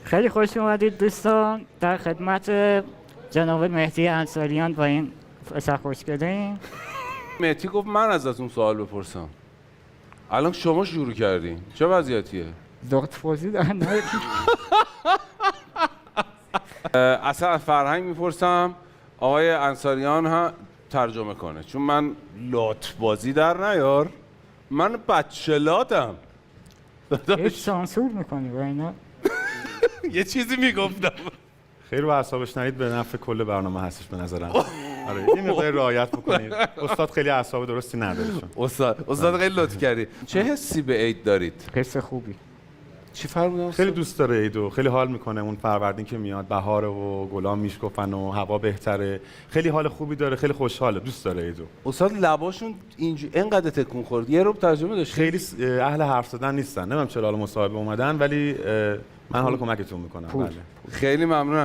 خیلی خوش اومدید دوستان، در خدمت جناب مهدی انصاریان با این پسر خوشگلیم. مهدی گفت من ازتون سوال بپرسم. الان شما شروع کردین. چه وضعیتیه؟ لطف‌بازی در نیارید. اصلا از فرهنگ میپرسم آقای انصاریان هم ترجمه کنه، چون من لطف‌بازی در نیار، من بچلاتم. هیچ سانسور میکنی با اینا. یه چیزی میگفتم. خیلی رو اعصابش نرید، به نفع کل برنامه هستش به نظرم. آره این مقدار رعایت بکنید. استاد خیلی اعصاب درستی نداره چون. استاد خیلی لطف کردی. چه حسی به عید دارید؟ قصه خوبی. چی فرمودن؟ خیلی دوست داره عیدو، خیلی حال میکنه. اون فروردین که میاد بهاره و گلام میشکفن و هوا بهتره، خیلی حال خوبی داره، خیلی خوشحاله، دوست داره عیدو. استاد لباشون اینقدر تکون خورد. یه رب ترجمه داشت. خیلی اهل حرف زدن نیستن، نمیدونم چرا حالا مصاحبه اومدن، ولی من حالا کمکتون میکنم. بله. خیلی ممنونم.